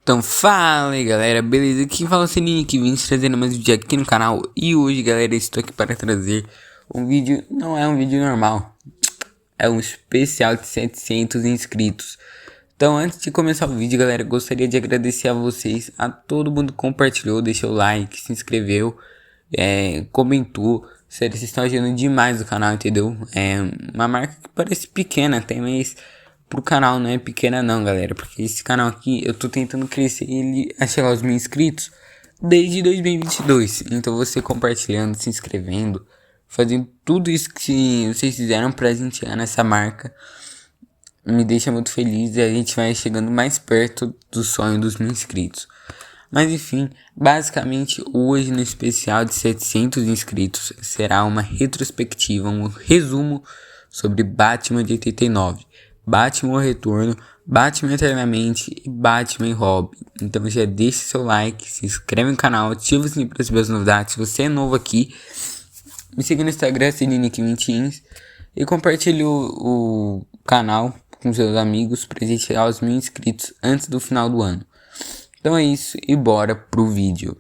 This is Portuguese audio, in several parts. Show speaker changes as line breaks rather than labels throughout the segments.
Então fala aí galera, beleza? Aqui fala o Sininho que vim trazendo mais um vídeo aqui no canal. E hoje galera, estou aqui para trazer um vídeo, não é um vídeo normal, é um especial de 700 inscritos. Então antes de começar o vídeo galera, gostaria de agradecer a vocês, a todo mundo que compartilhou, deixou o like, se inscreveu, comentou. Sério, vocês estão ajudando demais o canal, entendeu? É uma marca que parece pequena até, mas pro canal não é pequena não, galera. Porque esse canal aqui, eu tô tentando crescer ele a chegar aos 1000 inscritos desde 2022. Então você compartilhando, se inscrevendo, fazendo tudo isso que vocês fizeram pra gente chegar nessa marca, me deixa muito feliz e a gente vai chegando mais perto do sonho dos 1000 inscritos. Mas enfim, basicamente hoje no especial de 700 inscritos será uma retrospectiva, um resumo sobre Batman de 89, Batman o Retorno, Batman Eternamente e Batman e Robin. Então já deixe seu like, se inscreve no canal, ativa o sininho para receber as novidades. Se você é novo aqui, me siga no Instagram, Sininho20 e compartilhe o canal com seus amigos para gente chegar aos 1000 inscritos antes do final do ano. Então é isso e bora pro vídeo.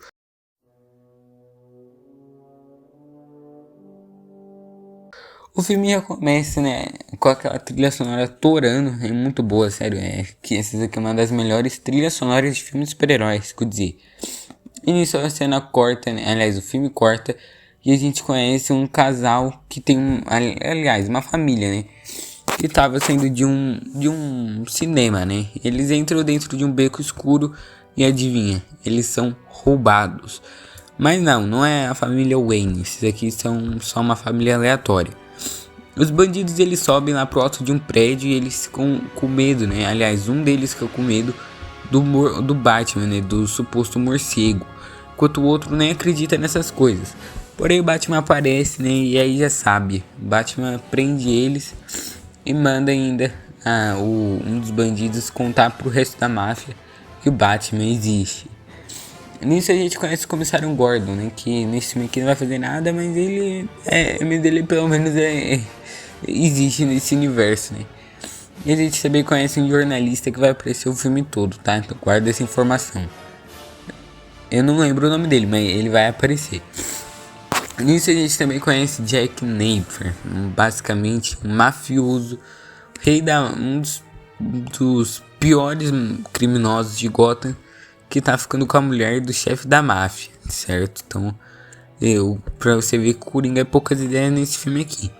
O filme já começa, né, com aquela trilha sonora torando, é muito boa, sério, que essa aqui é uma das melhores trilhas sonoras de filmes de super-heróis, que eu dizer. E nisso a cena corta, né, aliás, o filme corta e a gente conhece um casal que tem, aliás, uma família, né, que tava saindo de um cinema, né, eles entram dentro de um beco escuro e adivinha, eles são roubados. Mas não é a família Wayne, esses aqui são só uma família aleatória. Os bandidos eles sobem lá pro alto de um prédio e eles ficam com medo, né? Aliás, um deles fica com medo do Batman, né? Do suposto morcego. Enquanto o outro nem acredita nessas coisas. Porém o Batman aparece, né? E aí já sabe. O Batman prende eles e manda ainda um dos bandidos contar pro resto da máfia que o Batman existe. Nisso a gente conhece o Comissário Gordon, né? Que nesse filme aqui não vai fazer nada, mas ele pelo menos existe nesse universo, né? E a gente também conhece um jornalista que vai aparecer o filme todo, tá? Então guarda essa informação. Eu não lembro o nome dele, mas ele vai aparecer. Nisso a gente também conhece Jack Napier, basicamente um mafioso, um dos piores criminosos de Gotham, que tá ficando com a mulher do chefe da máfia, certo? Então, pra você ver que Coringa é poucas ideias nesse filme aqui.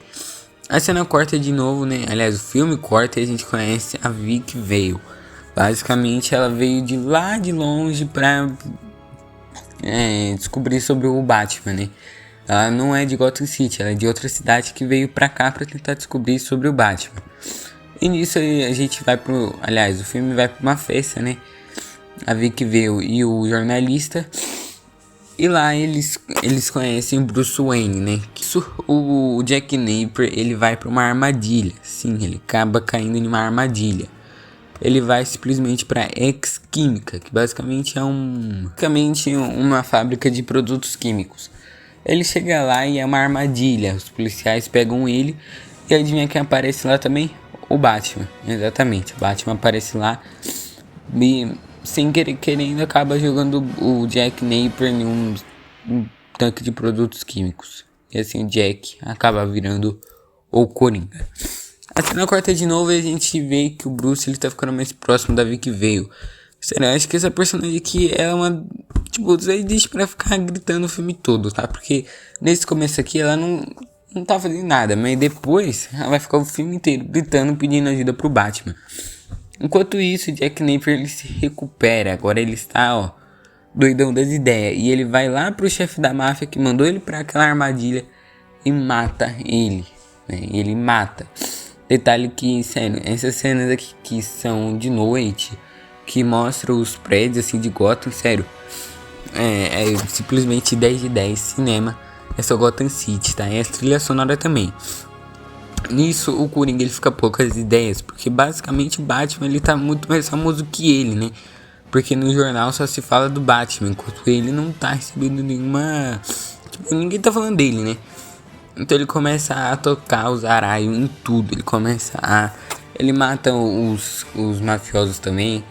A cena corta de novo, né? Aliás, o filme corta e a gente conhece a Vicky Vale. Basicamente, ela veio de lá de longe pra descobrir sobre o Batman, né? Ela não é de Gotham City, ela é de outra cidade que veio pra cá pra tentar descobrir sobre o Batman. E nisso a gente vai aliás, o filme vai pra uma festa, né? A Vicky Vale e o jornalista. E lá eles conhecem Bruce Wayne, né? Isso, o Jack Napier, ele vai para uma armadilha. Sim, ele acaba caindo em uma armadilha. Ele vai simplesmente para X Química, que basicamente é uma fábrica de produtos químicos. Ele chega lá e é uma armadilha. Os policiais pegam ele e adivinha quem aparece lá também? O Batman. Exatamente, o Batman aparece lá e sem querendo acaba jogando o Jack Napier em um tanque de produtos químicos. E assim o Jack acaba virando o Coringa. A cena corta de novo e a gente vê que o Bruce ele tá ficando mais próximo da Vicky Vale. Sério, eu acho que essa personagem aqui é uma... Tipo, deixa pra ficar gritando o filme todo, tá? Porque nesse começo aqui ela não tá fazendo nada. Mas depois ela vai ficar o filme inteiro gritando, pedindo ajuda pro Batman. Enquanto isso, Jack Napier ele se recupera. Agora ele está, doidão das ideias. E ele vai lá pro chefe da máfia que mandou ele pra aquela armadilha e mata ele, né? Ele mata. Detalhe que, sério, essas cenas aqui que são de noite, que mostram os prédios assim de Gotham, sério, é simplesmente 10 de 10 cinema. É só Gotham City, tá? E a trilha sonora também. Nisso o Coringa ele fica poucas ideias, porque basicamente o Batman ele tá muito mais famoso que ele, né? Porque no jornal só se fala do Batman, enquanto ele não tá recebendo nenhuma... Tipo, ninguém tá falando dele, né? Então ele começa a tocar os araios em tudo, ele mata os mafiosos também.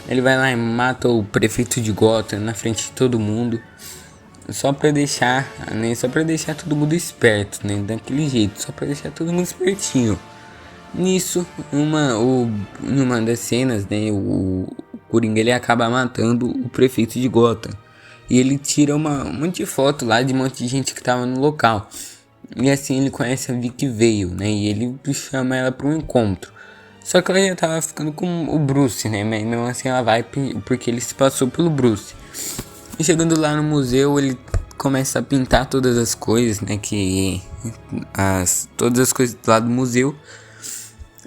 Ele vai lá e mata o prefeito de Gotham na frente de todo mundo. Só pra deixar, né? Só pra deixar todo mundo esperto, né? Daquele jeito, só pra deixar todo mundo espertinho. Nisso, numa das cenas, né? O Coringa ele acaba matando o prefeito de Gotham. E ele tira um monte de foto lá de um monte de gente que tava no local. E assim ele conhece a Vicky Vale, né? E ele chama ela para um encontro. Só que ela já tava ficando com o Bruce, né? Mas mesmo assim ela vai porque ele se passou pelo Bruce. E chegando lá no museu, ele começa a pintar todas as coisas, né? Todas as coisas lá do museu.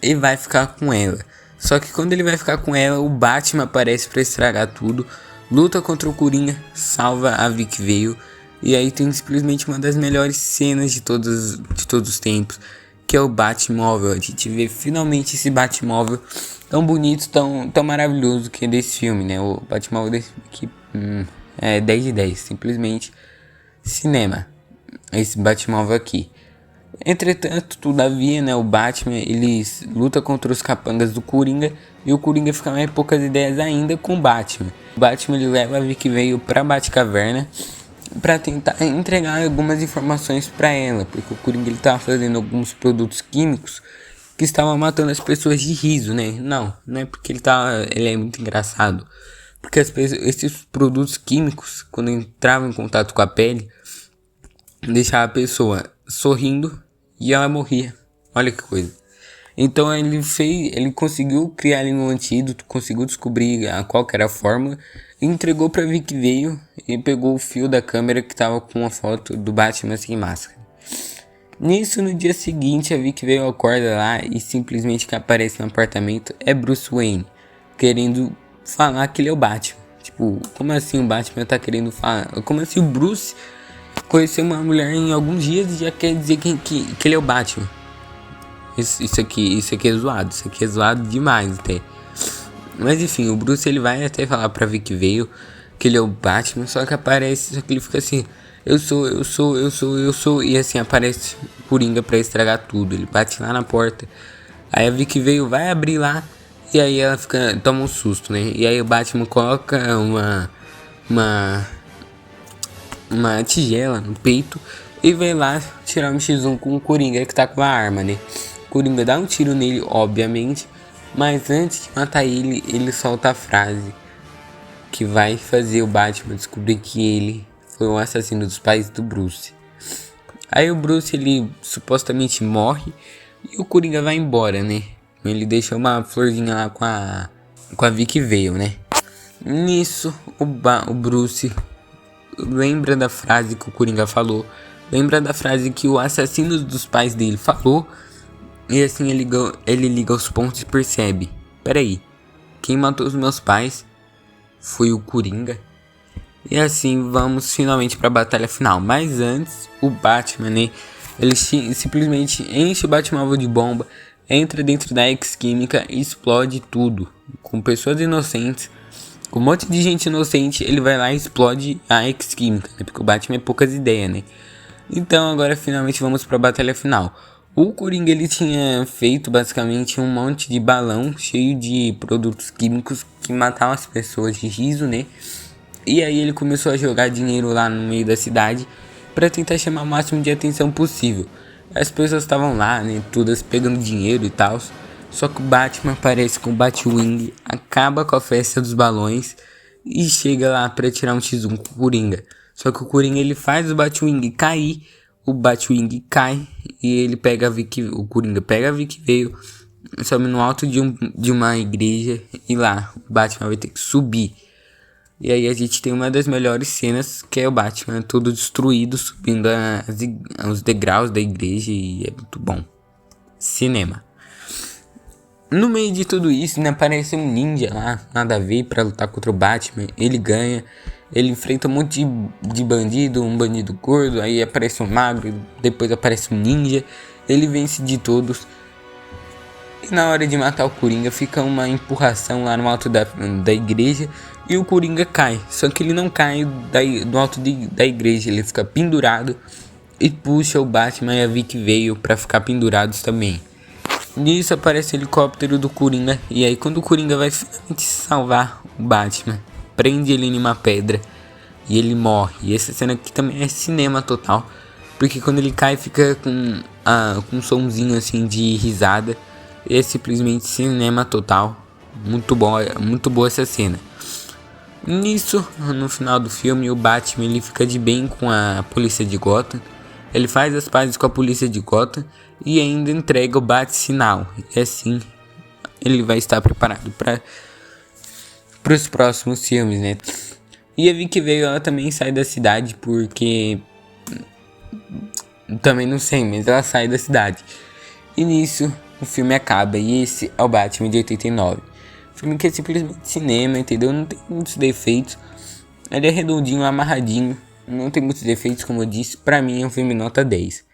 E vai ficar com ela. Só que quando ele vai ficar com ela, o Batman aparece para estragar tudo. Luta contra o Coringa, salva a Vicky Vale. E aí tem simplesmente uma das melhores cenas de todos os tempos, que é o Batmóvel. A gente vê finalmente esse Batmóvel tão bonito, tão maravilhoso que é desse filme, né? O Batmóvel desse aqui é 10 de 10, simplesmente cinema. Esse Batmóvel aqui. Entretanto, todavia, né, o Batman ele luta contra os capangas do Coringa e o Coringa fica mais poucas ideias ainda com o Batman. O Batman ele leva a Vicky Vale pra Batcaverna para tentar entregar algumas informações para ela, porque o Coringa ele tava fazendo alguns produtos químicos que estavam matando as pessoas de riso, né? Não é porque ele é muito engraçado, porque esses produtos químicos, quando entravam em contato com a pele, deixava a pessoa sorrindo e ela morria. Olha que coisa. Então ele conseguiu criar ali um antídoto, conseguiu descobrir qual que era a fórmula, e entregou pra Vicky Vale e pegou o fio da câmera que tava com a foto do Batman sem máscara. Nisso, no dia seguinte, a Vicky Vale acorda lá e simplesmente que aparece no apartamento é Bruce Wayne, querendo falar que ele é o Batman. Tipo, como assim o Batman tá querendo falar? Como assim o Bruce conhecer uma mulher em alguns dias e já quer dizer que ele é o Batman? Isso aqui é zoado. Isso aqui é zoado demais até. Mas enfim, o Bruce ele vai até falar pra Vicky Vale que ele é o Batman. Só que aparece, só que ele fica assim: eu sou. E assim aparece o Coringa pra estragar tudo. Ele bate lá na porta. Aí a Vicky Vale vai abrir lá. E aí ela toma um susto, né? E aí o Batman coloca uma tigela no peito e vai lá tirar um X1 com o Coringa que tá com a arma, né? O Coringa dá um tiro nele, obviamente, mas antes de matar ele, ele solta a frase que vai fazer o Batman descobrir que ele foi o assassino dos pais do Bruce. Aí o Bruce, ele supostamente morre e o Coringa vai embora, né? Ele deixa uma florzinha lá com a Vicky Vale, né? Nisso, o Bruce lembra da frase que o Coringa falou, lembra da frase que o assassino dos pais dele falou, e assim ele liga os pontos e percebe: peraí, quem matou os meus pais foi o Coringa. E assim vamos finalmente para a batalha final. Mas antes, o Batman, né, ele simplesmente enche o Batmóvel de bomba, entra dentro da X-Química e explode tudo, com pessoas inocentes. Com um monte de gente inocente, ele vai lá e explode a X-Química, né? Porque o Batman é poucas ideias, né? Então agora finalmente vamos para a batalha final. O Coringa ele tinha feito basicamente um monte de balão cheio de produtos químicos que matavam as pessoas de riso, né? E aí ele começou a jogar dinheiro lá no meio da cidade para tentar chamar o máximo de atenção possível. As pessoas estavam lá, né? Todas pegando dinheiro e tal. Só que o Batman aparece com o Batwing, acaba com a festa dos balões e chega lá pra tirar um X1 com o Coringa. Só que o Coringa ele faz o Batwing cair, o Batwing cai e ele pega o Coringa pega a Vicky Vale, sobe no alto de uma igreja e lá o Batman vai ter que subir. E aí a gente tem uma das melhores cenas, que é o Batman todo destruído subindo os degraus da igreja e é muito bom. Cinema. No meio de tudo isso, né, aparece um ninja lá, nada a ver, pra lutar contra o Batman. Ele ganha, ele enfrenta um monte de bandido, um bandido gordo, aí aparece um magro, depois aparece um ninja. Ele vence de todos. E na hora de matar o Coringa, fica uma empurração lá no alto da igreja e o Coringa cai. Só que ele não cai do alto da igreja, ele fica pendurado e puxa o Batman e a Vicky Vale pra ficar pendurados também. Nisso aparece o helicóptero do Coringa. E aí quando o Coringa vai finalmente salvar o Batman, prende ele em uma pedra e ele morre. E essa cena aqui também é cinema total, porque quando ele cai fica com um somzinho assim de risada. E é simplesmente cinema total. Muito boa essa cena. Nisso, no final do filme, o Batman ele fica de bem com a polícia de Gotham. Ele faz as pazes com a polícia de Gotham e ainda entrega o Bat-Sinal. E assim ele vai estar preparado para os próximos filmes, né? E a Vicky Vale ela também sai da cidade porque... também não sei, mas ela sai da cidade. E nisso o filme acaba e esse é o Batman de 89. Filme que é simplesmente cinema, entendeu? Não tem muitos defeitos. Ele é redondinho, amarradinho. Não tem muitos defeitos, como eu disse. Pra mim é um filme nota 10.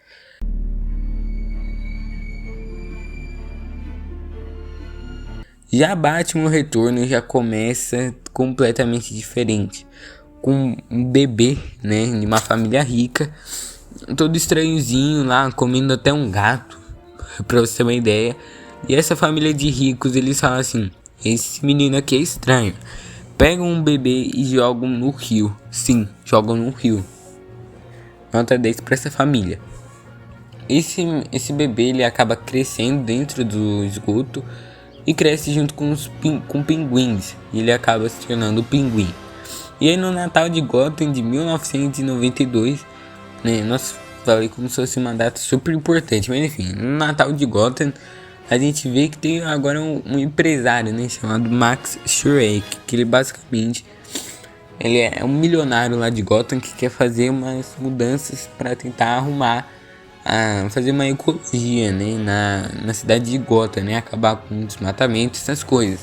Já Batman Retorno já começa completamente diferente. Com um bebê, né? De uma família rica. Todo estranhozinho lá, comendo até um gato. Pra você ter uma ideia. E essa família de ricos, eles falam assim: esse menino aqui é estranho. Pegam um bebê e jogam no rio. Sim, jogam no rio. Nota 10 pra essa família. Esse bebê ele acaba crescendo dentro do esgoto e cresce junto com pinguins. E ele acaba se tornando o Pinguim. E aí no Natal de Gotham de 1992, né? Nossa, falei como se fosse uma data super importante. Mas enfim, no Natal de Gotham a gente vê que tem agora um empresário, né, chamado Max Shreck, que ele basicamente ele é um milionário lá de Gotham que quer fazer umas mudanças para tentar arrumar, fazer uma ecologia, né, na cidade de Gotham, né, acabar com o desmatamento, essas coisas.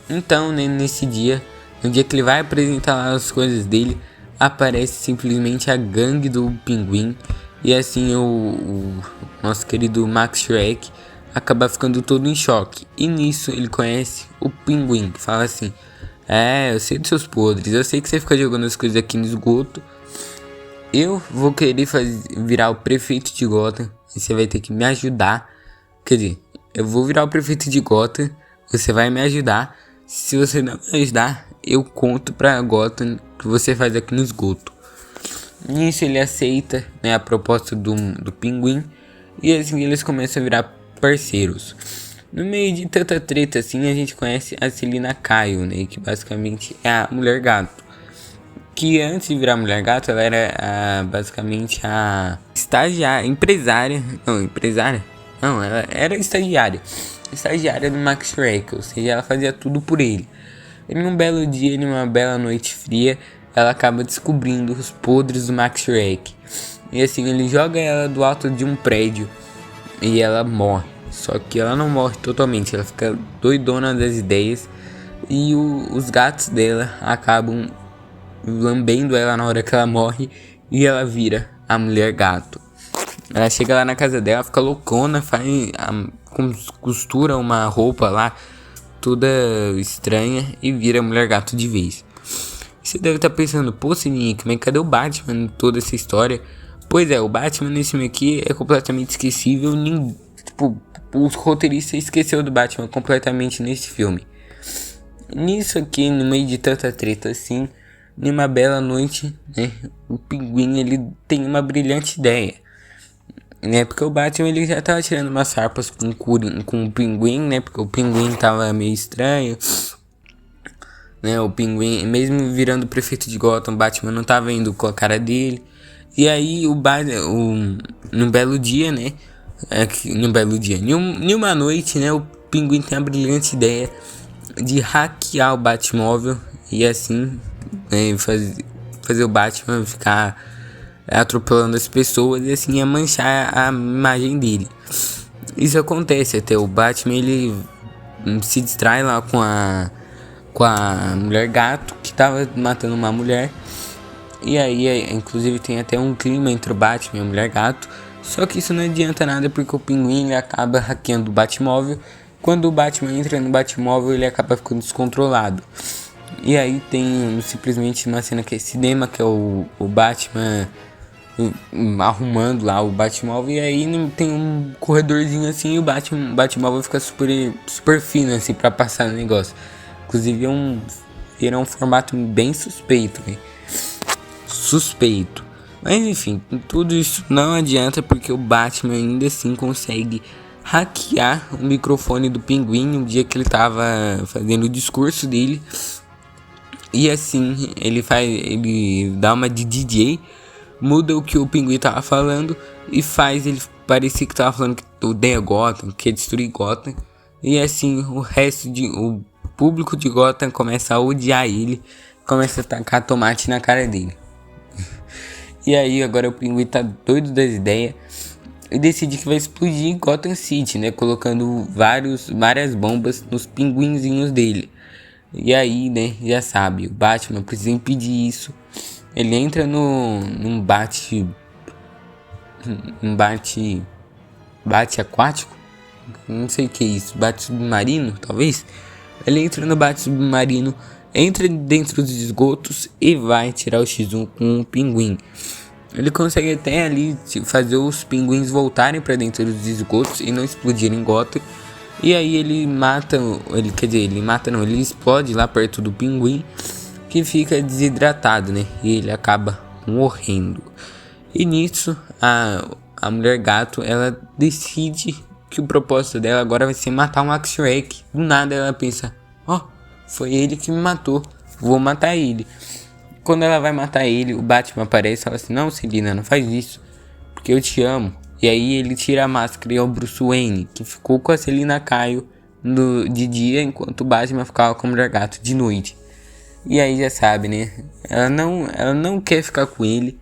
Então, né, nesse dia, no dia que ele vai apresentar lá as coisas dele, aparece simplesmente a gangue do Pinguim e assim o nosso querido Max Shreck acaba ficando todo em choque. E nisso ele conhece o Pinguim, que fala assim: eu sei dos seus podres, eu sei que você fica jogando as coisas aqui no esgoto. Eu vou querer virar o prefeito de Gotham e você vai ter que me ajudar. Quer dizer, eu vou virar o prefeito de Gotham, você vai me ajudar. Se você não me ajudar, eu conto pra Gotham que você faz aqui no esgoto. Nisso ele aceita, né, a proposta do Pinguim. E assim eles começam a virar parceiros. No meio de tanta treta assim, a gente conhece a Selina Kyle, né, que basicamente é a Mulher Gato. Que antes de virar Mulher Gato, ela era basicamente a empresária. Não, ela era estagiária do Max Shreck, ou seja, ela fazia tudo por ele. E num belo dia, numa bela noite fria, ela acaba descobrindo os podres do Max Shreck. E assim, ele joga ela do alto de um prédio e ela morre. Só que ela não morre totalmente, ela fica doidona das ideias. E os gatos dela acabam lambendo ela na hora que ela morre. E ela vira a Mulher Gato. Ela chega lá na casa dela, fica loucona, costura uma roupa lá toda estranha e vira a Mulher Gato de vez. Você deve estar pensando: pô, Sininho, mas cadê o Batman em toda essa história? Pois é, o Batman nesse filme aqui é completamente esquecível. O roteirista esqueceu do Batman completamente nesse filme. Nisso aqui, no meio de tanta treta assim, numa bela noite, né, o Pinguim ele tem uma brilhante ideia, né, porque o Batman ele já tava tirando umas farpas com o Pinguim, né, porque o Pinguim tava meio estranho, né, o Pinguim, mesmo virando prefeito de Gotham, o Batman não tava indo com a cara dele. E aí num belo dia, né, em uma noite, né, o Pinguim tem a brilhante ideia de hackear o Batmóvel e assim, né, fazer o Batman ficar atropelando as pessoas e assim ia manchar a imagem dele. Isso acontece até o Batman ele se distrai lá com a Mulher Gato que tava matando uma mulher. E aí, inclusive, tem até um clima entre o Batman e a Mulher Gato. Só que isso não adianta nada porque o Pinguim ele acaba hackeando o Batmóvel. Quando o Batman entra no Batmóvel, ele acaba ficando descontrolado. E aí tem simplesmente uma cena que é cinema, que é o Batman arrumando lá o Batmóvel. E aí tem um corredorzinho assim e o Batmóvel fica super fino assim pra passar no negócio. Inclusive era um formato bem suspeito, né? Suspeito. Mas enfim, tudo isso não adianta porque o Batman ainda assim consegue hackear o microfone do Pinguim um dia que ele tava fazendo o discurso dele. E assim, ele dá uma de DJ, muda o que o Pinguim tava falando e faz ele parecer que tava falando que odeia Gotham, que quer destruir Gotham. E assim, o público de Gotham começa a odiar ele, começa a tacar tomate na cara dele. E aí agora o Pinguim tá doido das ideias e decide que vai explodir Gotham City, né? Colocando várias bombas nos pinguinzinhos dele. E aí, né, já sabe, o Batman precisa impedir isso. Ele entra num bate aquático. Não sei o que é isso, bate submarino, talvez. Ele entra no bate submarino, entra dentro dos esgotos e vai tirar o X1 com o Pinguim. Ele consegue até ali fazer os pinguins voltarem para dentro dos esgotos e não explodirem Gotham. E aí ele explode lá perto do Pinguim, que fica desidratado, né? E ele acaba morrendo. E nisso a Mulher Gato, ela decide que o propósito dela agora vai ser matar o Max Shreck. Do nada ela pensa, foi ele que me matou, vou matar ele. Quando ela vai matar ele, o Batman aparece e fala assim, não, Selina, não faz isso, porque eu te amo. E aí ele tira a máscara e é o Bruce Wayne, que ficou com a Selina Kyle de dia, enquanto o Batman ficava com o Mulher Gato de noite. E aí já sabe, né? Ela não quer ficar com ele.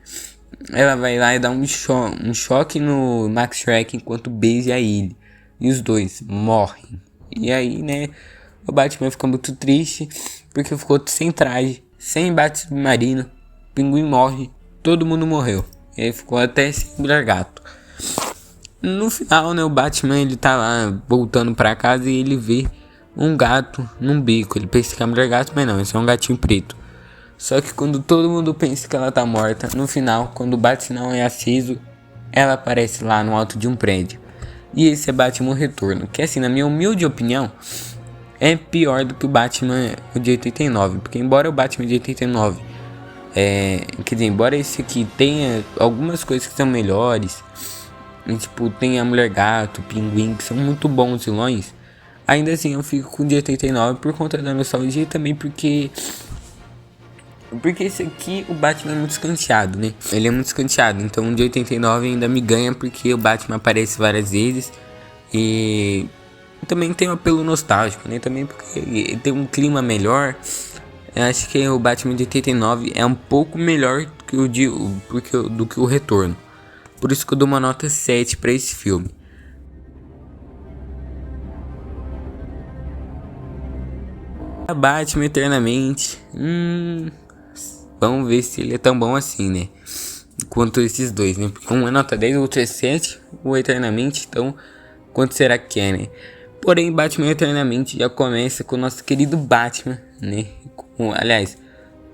Ela vai lá e dá um choque no Max Shreck enquanto beija ele. E os dois morrem. E aí, né? O Batman fica muito triste porque ficou sem traje, sem bate-submarino. O Pinguim morre, todo mundo morreu. E aí ficou até sem Mulher Gato. No final, né, o Batman ele tá lá voltando pra casa e ele vê um gato num beco. Ele pensa que é a Mulher Gato, mas não, esse é um gatinho preto. Só que quando todo mundo pensa que ela tá morta, no final, quando o bate-sinal é aceso, ela aparece lá no alto de um prédio. E esse é Batman Retorno, que assim, na minha humilde opinião, é pior do que o Batman de 89. Porque embora o Batman de 89, quer dizer, embora esse aqui tenha algumas coisas que são melhores, e, tipo, tem a Mulher Gato, o Pinguim, que são muito bons vilões, ainda assim eu fico com o de 89 por conta da nostalgia e também porque esse aqui, o Batman é muito escanteado, né? Ele é muito escanteado, então o de 89 ainda me ganha porque o Batman aparece várias vezes e também tem um apelo nostálgico, né? Também porque tem um clima melhor. Eu acho que o Batman de 89 é um pouco melhor que do que o Retorno. Por isso que eu dou uma nota 7 pra esse filme. A Batman Eternamente. Vamos ver se ele é tão bom assim, né? Quanto esses dois, né? Porque um é nota 10, o outro é 7. O Eternamente, então, quanto será que é, né? Porém, Batman Eternamente já começa com o nosso querido Batman, né? Aliás,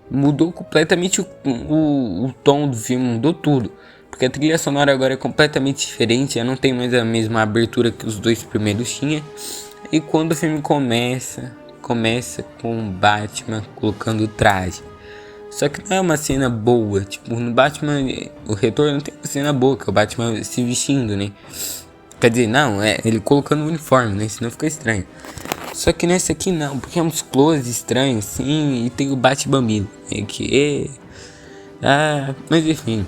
mudou completamente o tom do filme, mudou tudo. Porque a trilha sonora agora é completamente diferente, já não tem mais a mesma abertura que os dois primeiros tinha. E quando o filme começa com o Batman colocando traje. Só que não é uma cena boa, tipo, no Batman, o Retorno não tem uma cena boa, que é o Batman se vestindo, né? Quer dizer, não, é ele colocando o uniforme, né? Senão fica estranho. Só que nesse aqui não, porque é uns close estranhos, sim, e tem o Bat-Bambino, né? Mas enfim.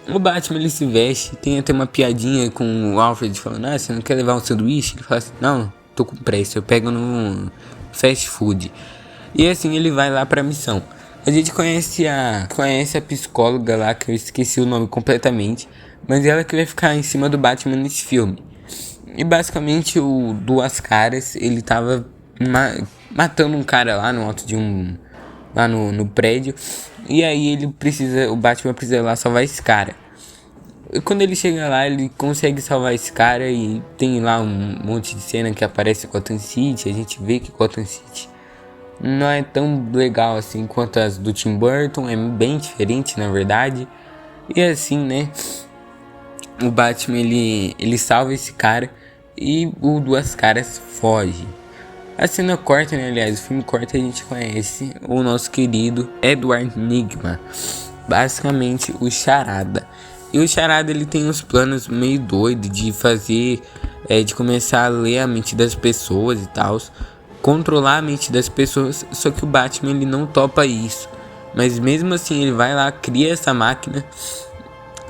O Batman ele se veste, tem até uma piadinha com o Alfred falando, você não quer levar um sanduíche? Ele fala assim, não, tô com pressa, eu pego no fast food. E assim ele vai lá pra missão. A gente conhece a psicóloga lá, que eu esqueci o nome completamente, mas ela que vai ficar em cima do Batman nesse filme. E basicamente o Duas Caras, ele tava matando um cara lá no alto de lá no prédio. E aí o Batman precisa ir lá salvar esse cara. E quando ele chega lá, ele consegue salvar esse cara e tem lá um monte de cena que aparece Gotham City. A gente vê que Gotham City não é tão legal assim quanto as do Tim Burton, é bem diferente na verdade. E assim, né, o Batman ele salva esse cara e o Duas Caras foge. A cena corta, né? Aliás, o filme corta e a gente conhece o nosso querido Edward Nygma, basicamente o Charada. E o Charada ele tem uns planos meio doidos de fazer, de começar a ler a mente das pessoas e tal, controlar a mente das pessoas. Só que o Batman ele não topa isso, mas mesmo assim ele vai lá, cria essa máquina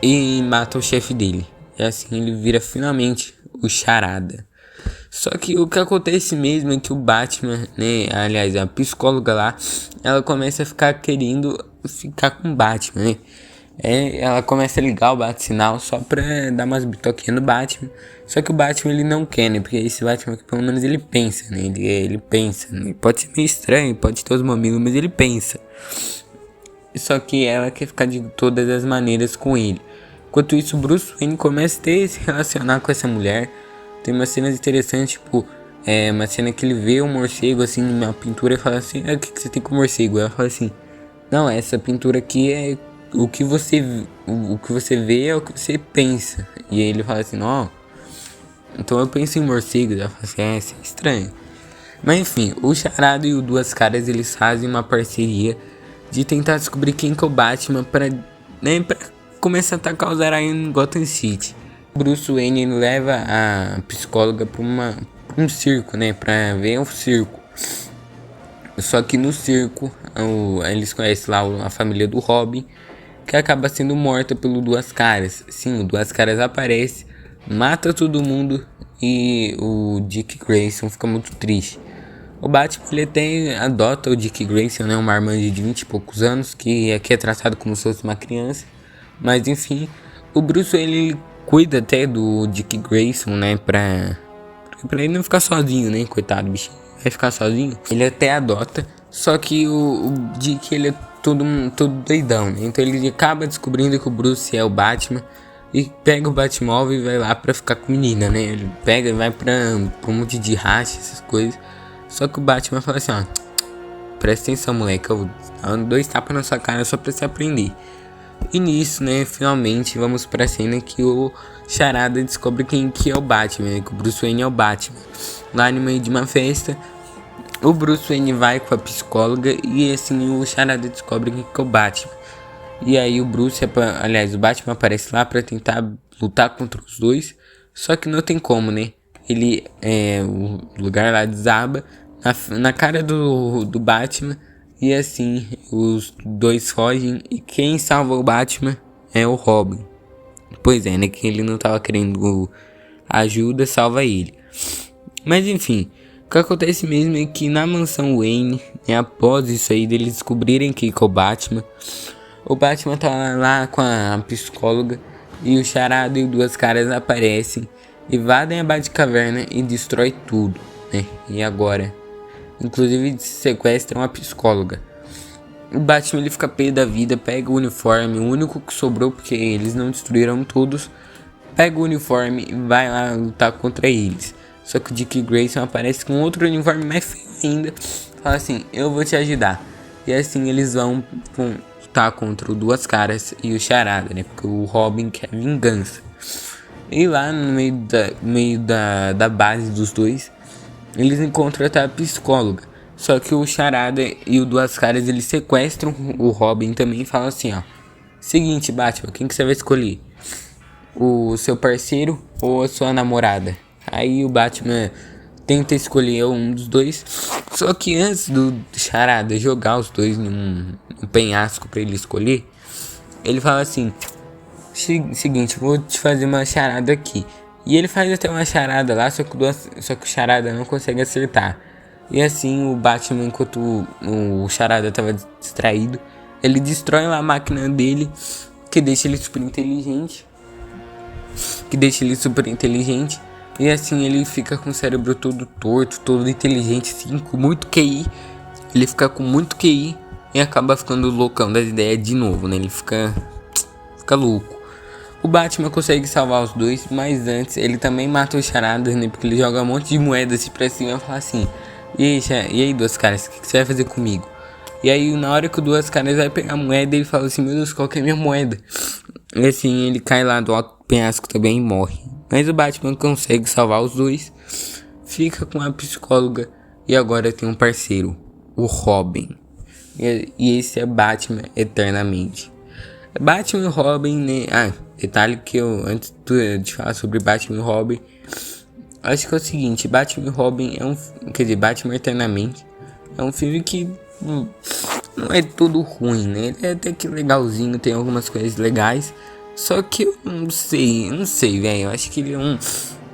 e mata o chefe dele. E assim ele vira finalmente o Charada. Só que o que acontece mesmo é que o Batman, né, aliás, a psicóloga lá, ela começa a ficar querendo ficar com o Batman, né? Ela começa a ligar o Bat-Sinal só pra dar umas bitoquinhas no Batman. Só que o Batman ele não quer, né? Porque esse Batman aqui, pelo menos ele pensa, né? Ele pensa, né? Pode ser meio estranho, pode ter os mamilos, mas ele pensa. Só que ela quer ficar de todas as maneiras com ele. Enquanto isso, Bruce Wayne começa a se relacionar com essa mulher. Tem umas cenas interessantes, tipo, uma cena que ele vê um morcego assim numa pintura e fala assim: o que você tem com o morcego? Ela fala assim: não, essa pintura aqui é o que você vê é o que você pensa. E aí ele fala assim: não, então eu penso em morcegos. Ela fala assim: isso é estranho. Mas enfim, o Charada e o Duas Caras eles fazem uma parceria de tentar descobrir quem que é o Batman pra começar a atacar os aranhas em Gotham City. Bruce Wayne leva a psicóloga pra um circo, né? Pra ver o circo. Só que no circo, eles conhecem lá a família do Robin, que acaba sendo morta pelo Duas Caras. Sim, o Duas Caras aparece, mata todo mundo e o Dick Grayson fica muito triste. O Batman ele até adota o Dick Grayson, né? Uma marmanjo de 20 e poucos anos, que aqui é tratado como se fosse uma criança. Mas enfim, o Bruce ele cuida até do Dick Grayson, né, pra ele não ficar sozinho, né, coitado, bichinho, vai ficar sozinho. Ele até adota, só que o Dick, ele é todo doidão, né, então ele acaba descobrindo que o Bruce é o Batman e pega o Batmóvel e vai lá pra ficar com a menina, né, ele pega e vai pra um monte de racha, essas coisas. Só que o Batman fala assim, ó, presta atenção, moleque, eu vou dar 2 tapas na sua cara só pra você aprender. E nisso, né, finalmente vamos pra cena que o Charada descobre quem que é o Batman, né, que o Bruce Wayne é o Batman. Lá no meio de uma festa, o Bruce Wayne vai com a psicóloga e assim o Charada descobre quem que é o Batman. E aí o o Batman aparece lá pra tentar lutar contra os dois, só que não tem como, né, o lugar lá desaba na cara do Batman. E assim, os dois fogem e quem salva o Batman é o Robin. Pois é, né? Que ele não tava querendo ajuda, salva ele. Mas enfim, o que acontece mesmo é que na mansão Wayne, né, após isso aí deles descobrirem que é o Batman tá lá com a psicóloga e o Charada e o Duas Caras aparecem, invadem a Batcaverna e destrói tudo, né? E agora? Inclusive sequestram a psicóloga. O Batman ele fica pé da vida, pega o uniforme, o único que sobrou porque eles não destruíram todos. Pega o uniforme e vai lá lutar contra eles. Só que o Dick Grayson aparece com outro uniforme mais feio ainda. Fala assim, eu vou te ajudar. E assim eles vão lutar contra o Duas Caras e o Charada, né? Porque o Robin quer vingança. E lá no meio da base dos dois, eles encontram até a psicóloga. Só que o Charada e o Duas Caras eles sequestram o Robin também e falam assim, ó. Seguinte, Batman, quem que você vai escolher? O seu parceiro ou a sua namorada? Aí o Batman tenta escolher um dos dois. Só que antes do Charada jogar os dois num penhasco pra ele escolher, ele fala assim, seguinte, vou te fazer uma charada aqui. E ele faz até uma charada lá, só que o Charada não consegue acertar. E assim o Batman, enquanto o Charada tava distraído, ele destrói lá a máquina dele, que deixa ele super inteligente. E assim ele fica com o cérebro todo torto, todo inteligente, assim, com muito QI. Ele fica com muito QI e acaba ficando loucão das ideias de novo, né? Ele fica louco. O Batman consegue salvar os dois, mas antes ele também mata o Charada, né? Porque ele joga um monte de moedas assim pra cima e fala assim, e aí Duas Caras, o que você vai fazer comigo? E aí na hora que o Duas Caras vai pegar a moeda, ele fala assim, meu Deus, qual que é a minha moeda? E assim, ele cai lá do alto penhasco também e morre. Mas o Batman consegue salvar os dois. Fica com a psicóloga. E agora tem um parceiro, o Robin. E esse é Batman eternamente. Batman e Robin, né? Detalhe que eu, antes de falar sobre Batman e Robin, acho que é o seguinte: Batman e Robin é um. Quer dizer, Batman Eternamente é um filme que não é tudo ruim, né? Ele é até que legalzinho, tem algumas coisas legais. Só que eu não sei, velho. Eu acho que ele é um.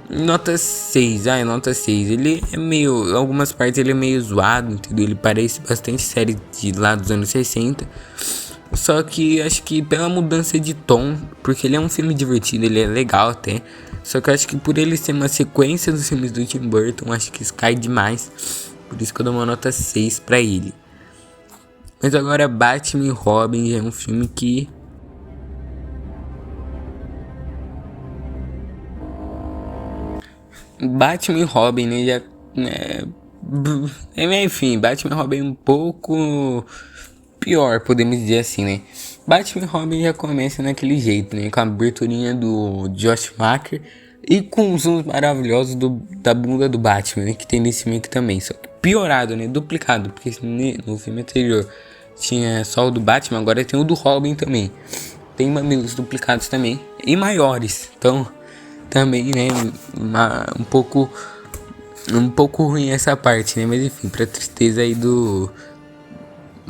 Nota 6, nota 6. Ele é meio. Algumas partes ele é meio zoado, entendeu? Ele parece bastante série de lá dos anos 60. Só que acho que pela mudança de tom, porque ele é um filme divertido, ele é legal até. Só que eu acho que por ele ser uma sequência dos filmes do Tim Burton, acho que isso cai demais. Por isso que eu dou uma nota 6 pra ele. Mas agora Batman e Robin é um filme que... Batman e Robin, né, já... enfim, Batman e Robin é um pouco pior, podemos dizer assim, né? Batman e Robin já começa naquele jeito, né? Com a aberturinha do Josh Macker e com os zooms maravilhosos da bunda do Batman, né? Que tem nesse filme aqui também. Só que piorado, né? Duplicado, porque no filme anterior tinha só o do Batman, agora tem o do Robin também. Tem mamilos duplicados também e maiores. Então, também, né? Um pouco ruim essa parte, né? Mas enfim, pra tristeza aí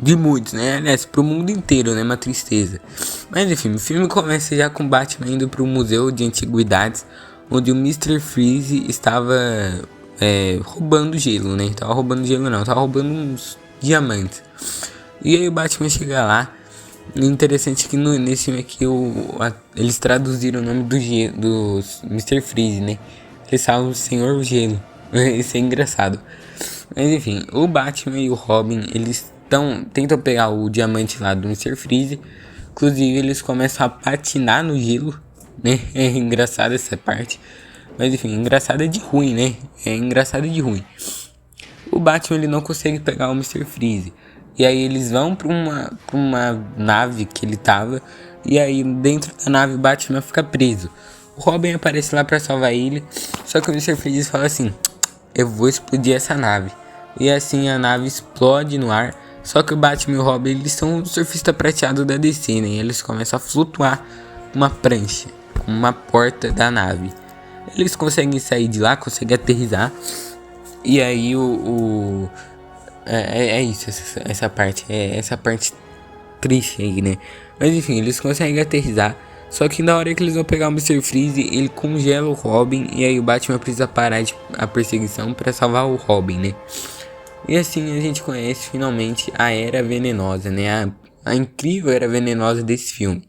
de muitos, né? Aliás, pro mundo inteiro, né? Uma tristeza. Mas enfim, o filme começa já com Batman indo pro museu de antiguidades, onde o Mr. Freeze estava roubando gelo, né? Tava roubando gelo não, tava roubando uns diamantes. E aí o Batman chega lá. O interessante é que nesse filme aqui eles traduziram o nome do Mr. Freeze, né? Eles falam Senhor Gelo. Isso é engraçado. Mas enfim, o Batman e o Robin, eles tentam pegar o diamante lá do Mr. Freeze. Inclusive eles começam a patinar no gelo, né? É engraçado essa parte. Mas enfim, engraçado é de ruim, né? É engraçado de ruim. O Batman ele não consegue pegar o Mr. Freeze. E aí eles vão pra uma nave que ele tava. E aí dentro da nave o Batman fica preso. O Robin aparece lá pra salvar ele. Só que o Mr. Freeze fala assim: eu vou explodir essa nave. E assim a nave explode no ar. Só que o Batman e o Robin, eles são um surfista prateado da DC, né? E eles começam a flutuar uma prancha, com uma porta da nave. Eles conseguem sair de lá, conseguem aterrissar. E aí é isso, essa parte. É essa parte triste aí, né? Mas enfim, eles conseguem aterrissar. Só que na hora que eles vão pegar o Mr. Freeze, ele congela o Robin. E aí o Batman precisa parar a perseguição para salvar o Robin, né? E assim a gente conhece finalmente a Era Venenosa, né? A incrível Era Venenosa desse filme.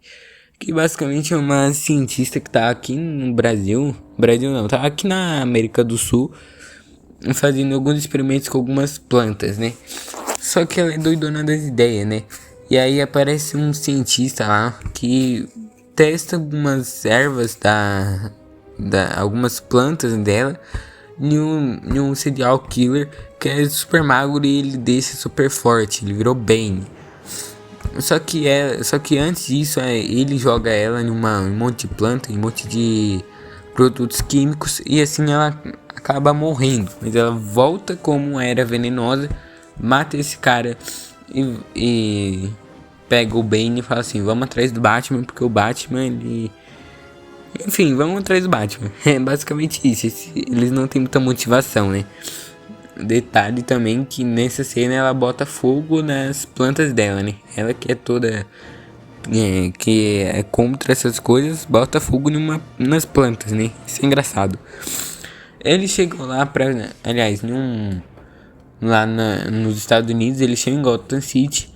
Que basicamente é uma cientista que tá aqui no Brasil. Brasil não, tá aqui na América do Sul. Fazendo alguns experimentos com algumas plantas, né? Só que ela é doidona das ideias, né? E aí aparece um cientista lá que testa algumas ervas algumas plantas dela em um serial killer que é super magro e ele deixa super forte, ele virou Bane. Só que antes disso, ele joga ela em um monte de planta, em um monte de produtos químicos e assim ela acaba morrendo. Mas ela volta como era venenosa, mata esse cara e pega o Bane e fala assim: vamos atrás do Batman, porque o Batman ele... Enfim, vamos atrás do Batman. É basicamente isso. Eles não têm muita motivação, né? Detalhe também que nessa cena ela bota fogo nas plantas dela, né? Ela que é toda... que é contra essas coisas, bota fogo nas plantas, né? Isso é engraçado. Eles chegam lá aliás, lá nos Estados Unidos, eles chegam em Gotham City.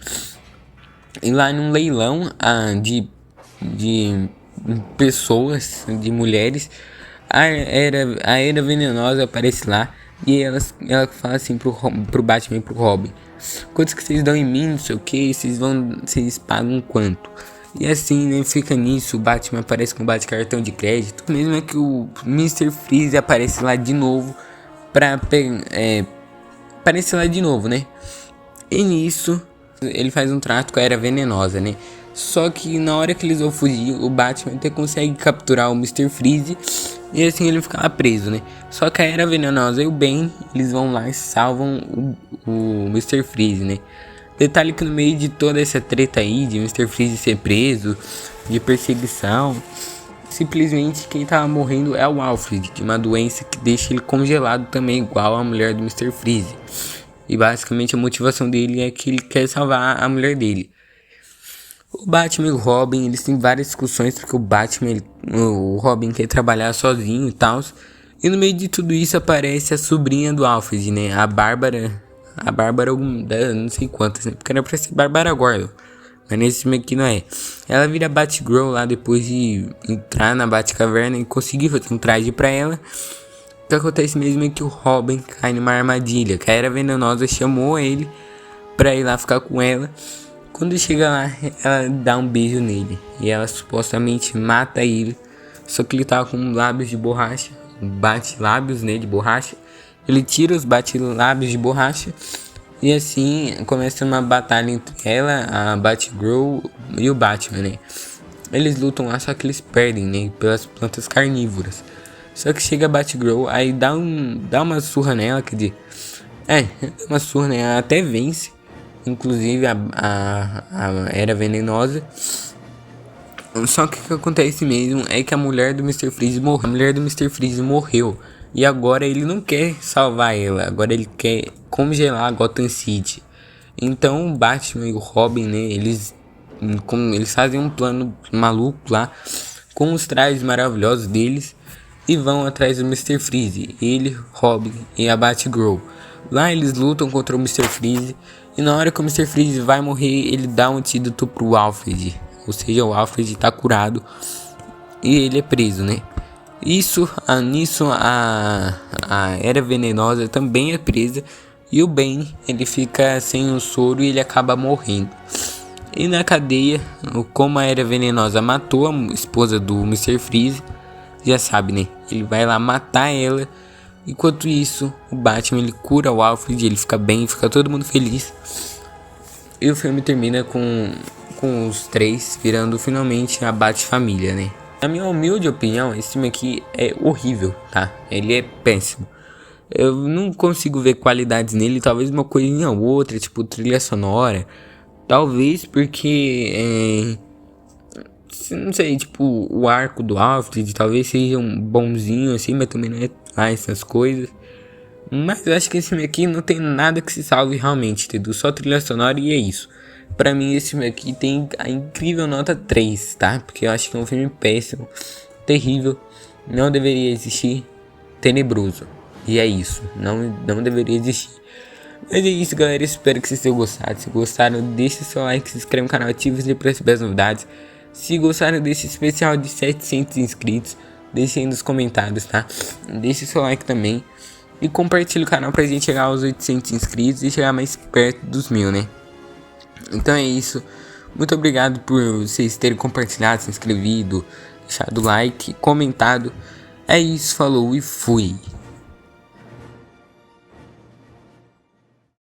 E lá num leilão de pessoas, de mulheres, a Era Venenosa aparece lá. E ela fala assim pro Batman e pro Robin: quantos que vocês dão em mim, não sei o que, vocês pagam quanto? E assim, né, fica nisso. O Batman aparece com o Bate-cartão de crédito. Mesmo é que o Mr. Freeze aparece lá de novo aparece lá de novo, né? E nisso Ele faz um trato com a Era Venenosa, né? Só que na hora que eles vão fugir, o Batman até consegue capturar o Mr. Freeze e assim ele fica lá preso, né? Só que a Era Venenosa e o Ben, eles vão lá e salvam o Mr. Freeze, né? Detalhe que no meio de toda essa treta aí, de Mr. Freeze ser preso, de perseguição, simplesmente quem tava morrendo é o Alfred, de uma doença que deixa ele congelado também, igual a mulher do Mr. Freeze. E basicamente a motivação dele é que ele quer salvar a mulher dele. O Batman e o Robin, eles têm várias discussões porque o Robin quer trabalhar sozinho e tal. E no meio de tudo isso aparece a sobrinha do Alfred, né? A Bárbara, não sei quantas, né? Porque era pra ser Bárbara Gordon. Mas nesse filme aqui não é. Ela vira Batgirl lá depois de entrar na Batcaverna e conseguir fazer um traje pra ela. O que acontece mesmo é que o Robin cai numa armadilha. Que a Era Venenosa chamou ele pra ir lá ficar com ela. Quando chega lá, ela dá um beijo nele. E ela supostamente mata ele. Só que ele tava com lábios de borracha. Bate-lábios, né, de borracha. Ele tira os bate-lábios de borracha. E assim começa uma batalha entre ela, a Batgirl e o Batman, né? Eles lutam lá, só que eles perdem, né? Pelas plantas carnívoras. Só que chega a Batgirl, aí dá uma surra nela, quer dizer... uma surra, né? Ela até vence. Inclusive a Era Venenosa. Só que o que acontece mesmo é que a mulher do Mr. Freeze morreu. A mulher do Mr. Freeze morreu. E agora ele não quer salvar ela. Agora ele quer congelar a Gotham City. Então o Batman e o Robin, né? Eles fazem um plano maluco lá. Com os trajes maravilhosos deles. E vão atrás do Mr. Freeze. Ele, Robin e a Batgirl. Lá eles lutam contra o Mr. Freeze. E na hora que o Mr. Freeze vai morrer, ele dá um antídoto pro Alfred. Ou seja, o Alfred tá curado. E ele é preso, né? Nisso a Era Venenosa também é presa. E o Ben, ele fica sem o soro e ele acaba morrendo. E na cadeia, como a Era Venenosa matou a esposa do Mr. Freeze, já sabe, né? Ele vai lá matar ela. Enquanto isso, o Batman ele cura o Alfred, ele fica bem, fica todo mundo feliz. E o filme termina com os três virando finalmente a Bat-família, né? Na minha humilde opinião, esse filme aqui é horrível, tá? Ele é péssimo. Eu não consigo ver qualidades nele, talvez uma coisinha ou outra, tipo trilha sonora. Talvez porque, não sei, tipo, o arco do Alfred talvez seja um bonzinho assim, mas também não é lá essas coisas. Mas eu acho que esse filme aqui não tem nada que se salve realmente, entendeu? Só trilha sonora e é isso. Pra mim esse filme aqui tem a incrível nota 3, tá? Porque eu acho que é um filme péssimo, terrível, não deveria existir, tenebroso. E é isso, não deveria existir. Mas é isso, galera, espero que vocês tenham gostado. Se gostaram, deixe seu like, se inscreva no canal, ative o sininho para receber as novidades. Se gostaram desse especial de 700 inscritos, deixe aí nos comentários, tá? Deixe seu like também. E compartilhe o canal pra gente chegar aos 800 inscritos e chegar mais perto dos 1000, né? Então é isso. Muito obrigado por vocês terem compartilhado, se inscrevido, deixado like, comentado. É isso, falou e fui.